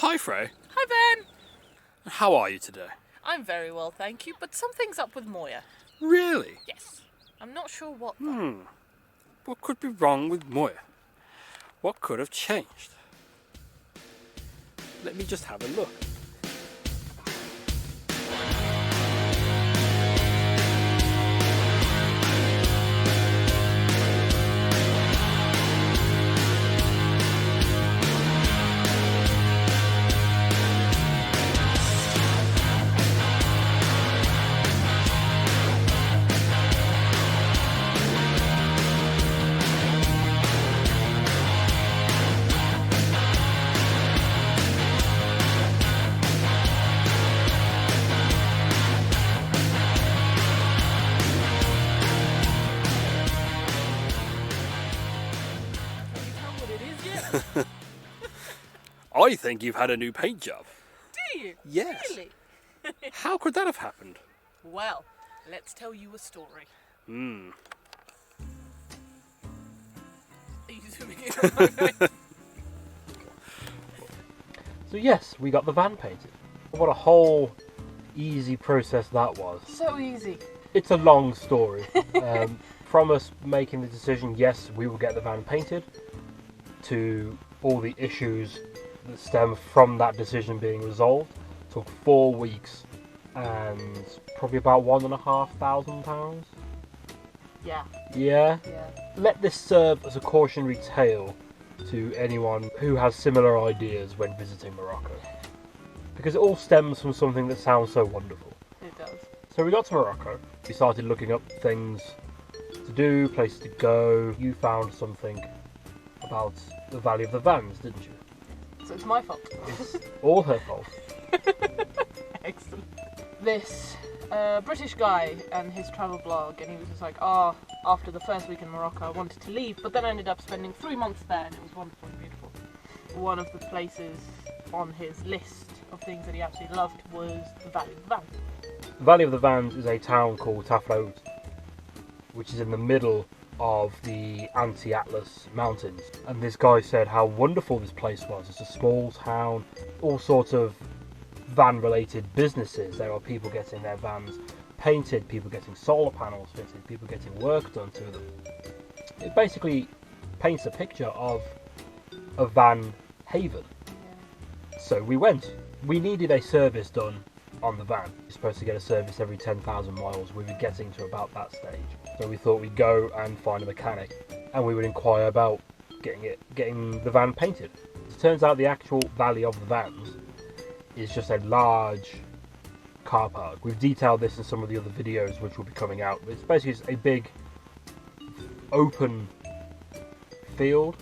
hi Frey. Hi Ben! How are you today? I'm very well, thank you, but something's up with Moya. Really? Yes. I'm not sure what though. What could be wrong with Moya? What could have changed? Let me just have a look. Can you tell what it is yet? I think you've had a new paint job. Do you? Yes. Really? How could that have happened? Well, let's tell you a story. Are you zooming in on my face? So yes, we got the van painted. What a whole easy process that was. So easy. It's a long story. From us making the decision, yes, we will get the van painted, to all the issues that stem from that decision being resolved, took 4 weeks and probably about £1,500. Yeah. Yeah. Yeah. Let this serve as a cautionary tale to anyone who has similar ideas when visiting Morocco, because it all stems from something that sounds so wonderful. It does. So we got to Morocco, we started looking up things to do, places to go. You found something about the Valley of the Vans, didn't you? So it's my fault. It's all her fault. Excellent. This British guy and his travel blog, and he was just like, after the first week in Morocco I wanted to leave, but then I ended up spending 3 months there and it was wonderful and beautiful. One of the places on his list of things that he absolutely loved was the Valley of the Vans. The Valley of the Vans is a town called Taflout, which is in the middle of the Anti-Atlas Mountains. And this guy said how wonderful this place was. It's a small town, all sorts of van-related businesses. There are people getting their vans painted, people getting solar panels fitted, people getting work done to them. It basically paints a picture of a van haven. So we went. We needed a service done on the van. You're supposed to get a service every 10,000 miles. We were getting to about that stage. So we thought we'd go and find a mechanic and we would inquire about getting the van painted. It turns out the actual Valley of the Vans is just a large car park. We've detailed this in some of the other videos which will be coming out. It's basically just a big open field,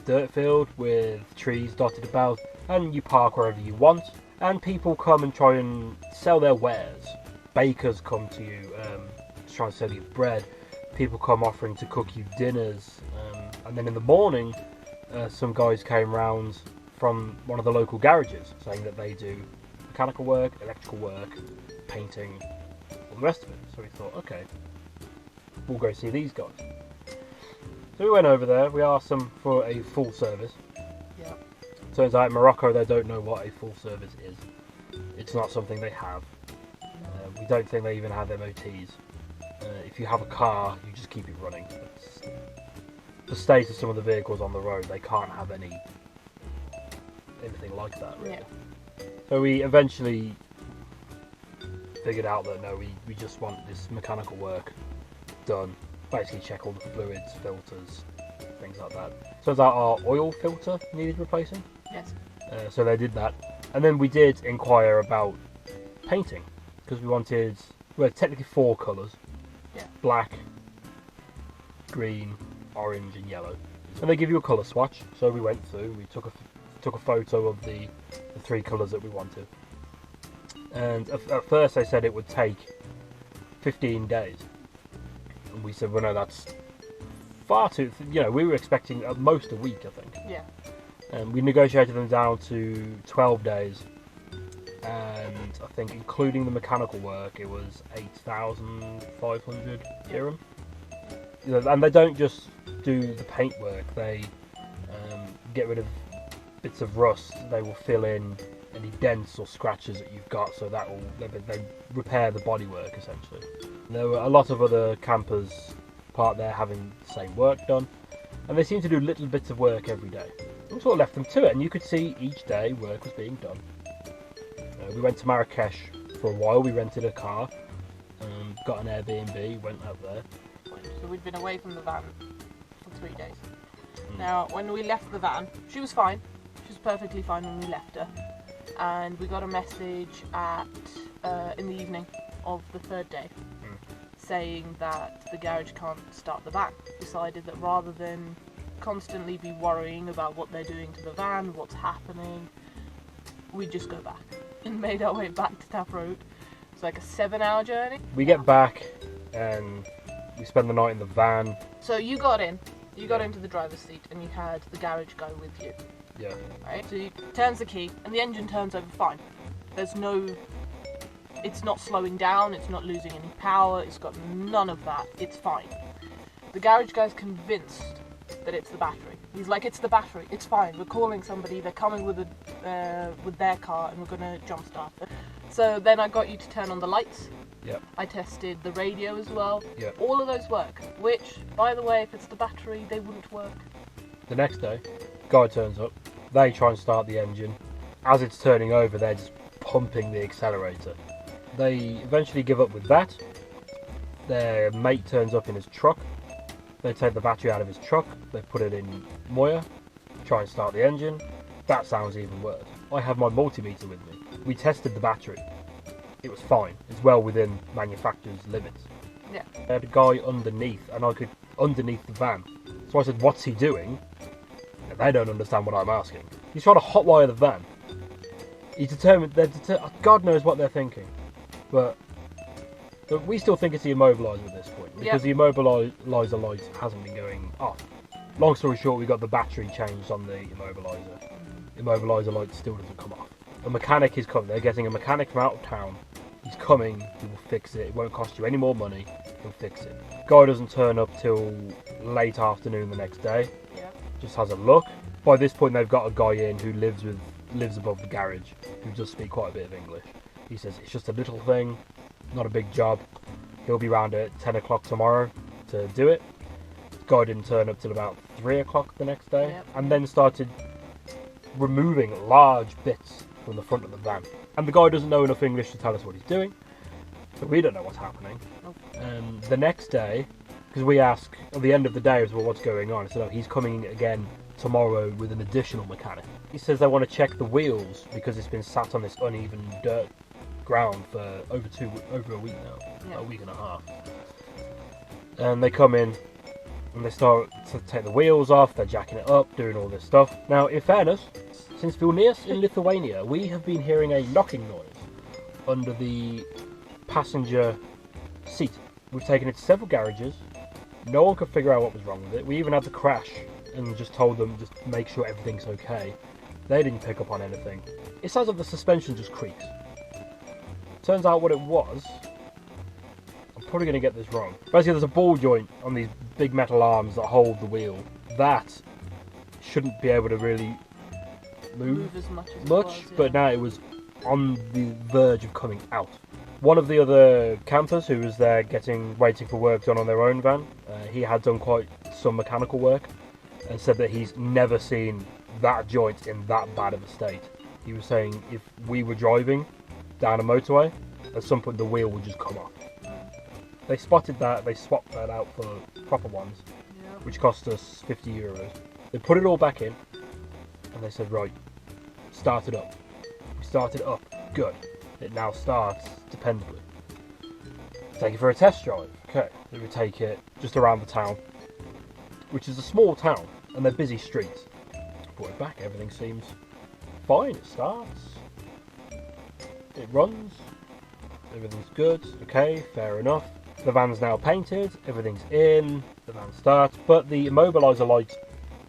dirt field with trees dotted about, and you park wherever you want, and people come and try and sell their wares. Bakers come to you to try and sell you bread. People come offering to cook you dinners, and then in the morning some guys came round from one of the local garages saying that they do mechanical work, electrical work, painting, all the rest of it. So we thought, okay, we'll go see these guys. So we went over there, we asked them for a full service. Yeah. Turns out in Morocco they don't know what a full service is. It's not something they have. We don't think they even have MOTs. If you have a car, you just keep it running. That's the state of some of the vehicles on the road, they can't have anything like that, really. Yeah. So we eventually figured out that no, we just want this mechanical work done. Basically check all the fluids, filters, things like that. Turns out our oil filter needed replacing. Yes. So they did that. And then we did inquire about painting, because we had technically 4 colours. Yeah. Black, green, orange and yellow. And they give you a colour swatch. So we went through, we took a photo of the 3 colours that we wanted. And at first they said it would take 15 days. And we said, well no, that's far too, we were expecting at most a week, I think. Yeah. And we negotiated them down to 12 days. And I think including the mechanical work, it was 8,500 dirham. And they don't just do the paint work, they get rid of bits of rust, they will fill in any dents or scratches that you've got, so that will they repair the bodywork essentially. There were a lot of other campers part there having the same work done, and they seem to do little bits of work every day. We sort of left them to it, and you could see each day work was being done. We went to Marrakesh for a while. We rented a car, got an Airbnb, went out there. So we'd been away from the van for 3 days. Now, when we left the van, she was fine. She was perfectly fine when we left her. And we got a message in the evening of the 3rd day saying that the garage can't start the van. Decided that rather than constantly be worrying about what they're doing to the van, what's happening, we'd just go back. And made our way back to Taff Road. It's like a 7-hour journey. We get back and we spend the night in the van. So you got into the driver's seat and you had the garage guy with you. Yeah. Right? So he turns the key and the engine turns over fine. It's not slowing down, it's not losing any power, it's got none of that, it's fine. The garage guy's convinced that it's the battery. He's like, it's the battery, it's fine, we're calling somebody, they're coming with their car and we're going to jump start it. So then I got you to turn on the lights. Yep. I tested the radio as well. Yep. All of those work, which, by the way, if it's the battery, they wouldn't work. The next day, guy turns up, they try and start the engine. As it's turning over, they're just pumping the accelerator. They eventually give up with that. Their mate turns up in his truck. They take the battery out of his truck, they put it in Moya, try and start the engine. That sounds even worse. I have my multimeter with me. We tested the battery. It was fine. It's well within manufacturer's limits. Yeah. I had a guy underneath, and I could underneath the van. So I said, "What's he doing?" And they don't understand what I'm asking. He's trying to hotwire the van. He's determined. God knows what they're thinking, but we still think it's the immobiliser at this point because the immobiliser light hasn't been going off. Long story short, we got the battery changed on the immobiliser. Immobiliser light still doesn't come off. A mechanic is coming. They're getting a mechanic from out of town. He's coming. He will fix it. It won't cost you any more money. He'll fix it. Guy doesn't turn up till late afternoon the next day. Yeah. Just has a look. By this point, they've got a guy in who lives above the garage, who does speak quite a bit of English. He says it's just a little thing, not a big job. He'll be round at 10 o'clock tomorrow to do it. Guy didn't turn up till about 3 o'clock the next day, and then started removing large bits from the front of the van. And the guy doesn't know enough English to tell us what he's doing, so we don't know what's happening. The next day, because we ask at the end of the day as well what's going on, so he's coming again tomorrow with an additional mechanic. He says they want to check the wheels because it's been sat on this uneven dirt ground for over a week now, a week and a half. And they come in and they start to take the wheels off, they're jacking it up, doing all this stuff. Now, in fairness, since Vilnius in Lithuania, we have been hearing a knocking noise under the passenger seat. We've taken it to several garages. No one could figure out what was wrong with it. We even had to crash and just told them just make sure everything's okay. They didn't pick up on anything. It sounds like the suspension just creaks. Turns out what it was, I'm probably going to get this wrong. Basically, there's a ball joint on these big metal arms that hold the wheel. That shouldn't be able to really move as much, but now it was on the verge of coming out. One of the other campers who was there waiting for work done on their own van, he had done quite some mechanical work and said that he's never seen that joint in that bad of a state. He was saying if we were driving down a motorway, at some point the wheel would just come off. They spotted that, they swapped that out for proper ones, which cost us €50. They put it all back in and they said, right, start it up. We started it up, good. It now starts dependably. Take it for a test drive. Okay, we would take it just around the town, which is a small town, and they're busy streets. Brought it back, everything seems fine. It starts, it runs, everything's good. Okay, fair enough. The van's now painted, everything's in, the van starts, but the immobiliser light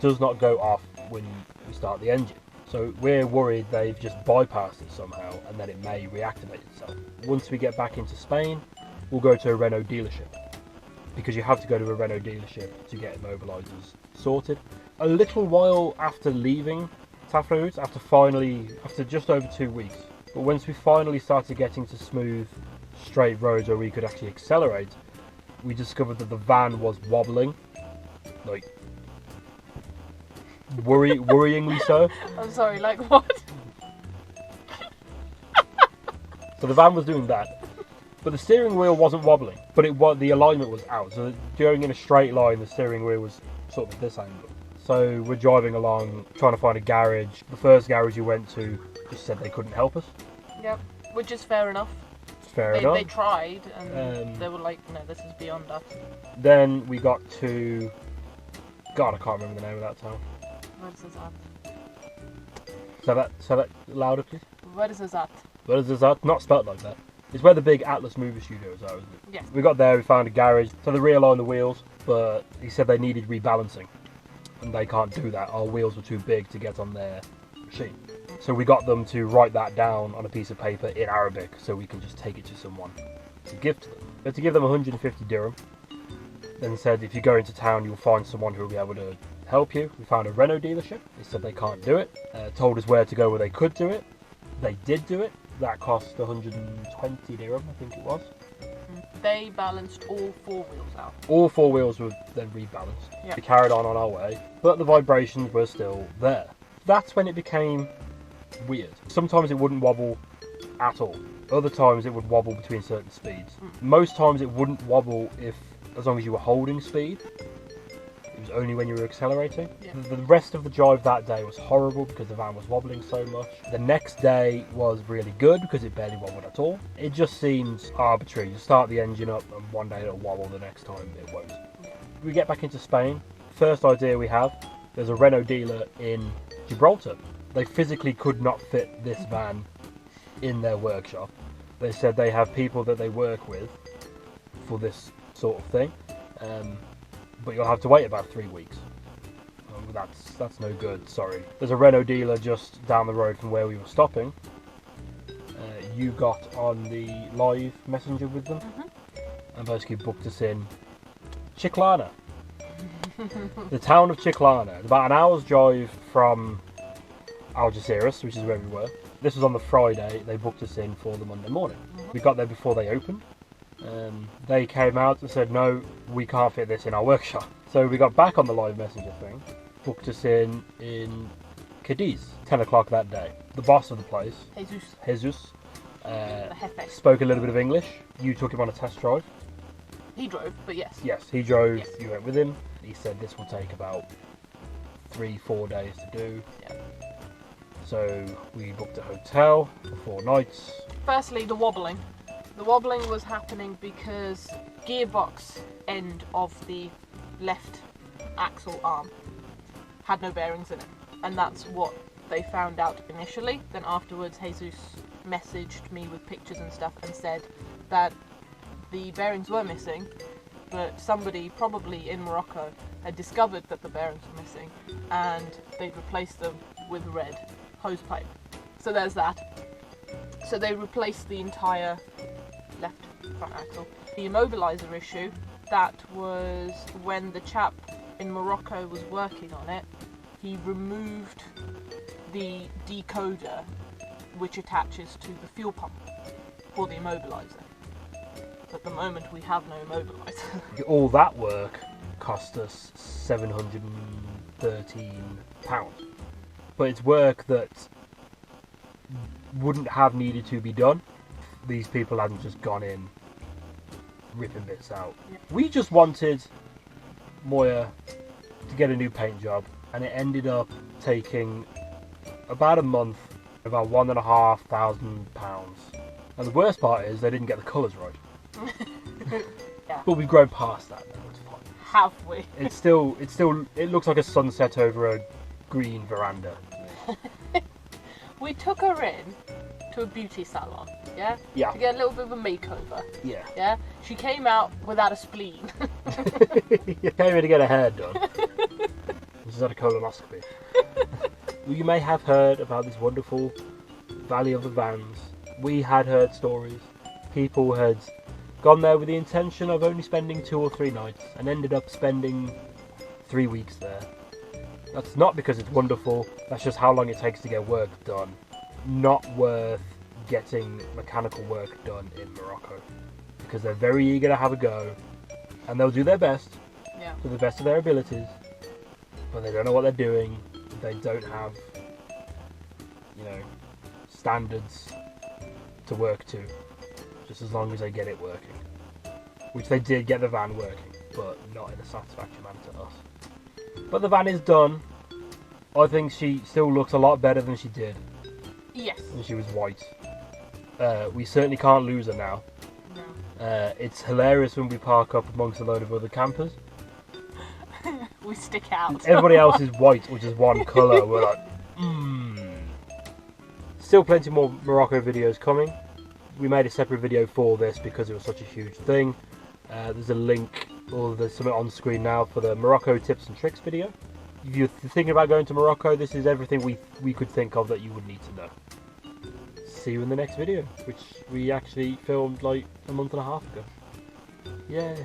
does not go off when we start the engine. So we're worried they've just bypassed it somehow and then it may reactivate itself. Once we get back into Spain, we'll go to a Renault dealership because you have to go to a Renault dealership to get immobilisers sorted. A little while after leaving Taffroots, after just over 2 weeks. But once we finally started getting to smooth, straight roads where we could actually accelerate, we discovered that the van was wobbling. Like, worryingly so. I'm sorry, like what? So the van was doing that. But the steering wheel wasn't wobbling. But the alignment was out. So going in a straight line, the steering wheel was sort of at this angle. So we're driving along, trying to find a garage. The first garage we went to just said they couldn't help us. Yep, which is fair enough. Fair enough. They tried, and they were like, no, this is beyond us. Then we got to... God, I can't remember the name of that town. Where is this at? Say that louder, please. Where is this at? Where is this at? Not spelled like that. It's where the big Atlas movie studios are, isn't it? Yes. We got there, we found a garage. So they realigned the wheels, but he said they needed rebalancing. And they can't do that. Our wheels were too big to get on their machine. So we got them to write that down on a piece of paper in Arabic so we can just take it to someone to give to them. We had to give them 150 dirham. Then said if you go into town you'll find someone who will be able to help you. We found a Renault dealership. They said they can't do it. Told us where to go where they could do it. They did do it. That cost 120 dirham, I think it was. They balanced all 4 wheels out. All 4 wheels were then rebalanced. Yeah. We carried on our way, but the vibrations were still there. That's when it became weird. Sometimes it wouldn't wobble at all. Other times it would wobble between certain speeds. Most times it wouldn't wobble as long as you were holding speed. It was only when you were accelerating. Yeah. The rest of the drive that day was horrible because the van was wobbling so much. The next day was really good because it barely wobbled at all. It just seems arbitrary. You start the engine up and one day it'll wobble, the next time it won't. We get back into Spain. First idea we have, there's a Renault dealer in Gibraltar. They physically could not fit this van in their workshop. They said they have people that they work with for this sort of thing. But you'll have to wait about 3 weeks. That's no good, sorry. There's a Renault dealer just down the road from where we were stopping. You got on the live messenger with them and basically booked us in Chiclana. The town of Chiclana. It's about an hour's drive from Algeciras, which is where we were. This was on the Friday. They booked us in for the Monday morning. We got there before they opened. They came out and said, no, we can't fit this in our workshop. So we got back on the live messenger thing, booked us in Cadiz, 10 o'clock that day. The boss of the place, Jesus, spoke a little bit of English. You took him on a test drive. He drove, but yes. Yes, he drove. Yes. You went with him. He said this will take about 3-4 days to do. Yeah. So we booked a hotel for 4 nights. Firstly, the wobbling. The wobbling was happening because gearbox end of the left axle arm had no bearings in it. And that's what they found out initially. Then afterwards, Jesus messaged me with pictures and stuff and said that the bearings were missing, but somebody probably in Morocco had discovered that the bearings were missing and they'd replaced them with red hose pipe. So there's that. So they replaced the entire left front axle. The immobilizer issue, that was when the chap in Morocco was working on it. He removed the decoder which attaches to the fuel pump for the immobilizer. At the moment we have no immobilizer. All that work cost us £713. But it's work that wouldn't have needed to be done. These people hadn't just gone in ripping bits out. Yeah. We just wanted Moya to get a new paint job, and it ended up taking about a month, about £1,500. And the worst part is they didn't get the colours right. Yeah. But we've grown past that now. It's fine. Have we? It looks like a sunset over a green veranda. We took her in to a beauty salon, yeah? Yeah. To get a little bit of a makeover, Yeah. yeah? She came out without a spleen. You came here to get her hair done. She's had a colonoscopy. You may have heard about this wonderful Valley of the Vans. We had heard stories. People had gone there with the intention of only spending 2 or 3 nights and ended up spending 3 weeks there. That's not because it's wonderful, that's just how long it takes to get work done. Not worth getting mechanical work done in Morocco. Because they're very eager to have a go, and they'll do their best, to the best of their abilities, but they don't know what they're doing, they don't have, standards to work to, just as long as they get it working. Which they did get the van working, but not in a satisfactory manner to us. But the van is done. I think she still looks a lot better than she did. Yes. When she was white. We certainly can't lose her now. No. It's hilarious when we park up amongst a load of other campers. We stick out. Everybody else is white, which is one colour. We're like, Still plenty more Morocco videos coming. We made a separate video for this because it was such a huge thing. There's a link, or there's something on screen now for the Morocco tips and tricks video. If you're thinking about going to Morocco, this is everything we could think of that you would need to know. See you in the next video, which we actually filmed like a month and a half ago. Yeah.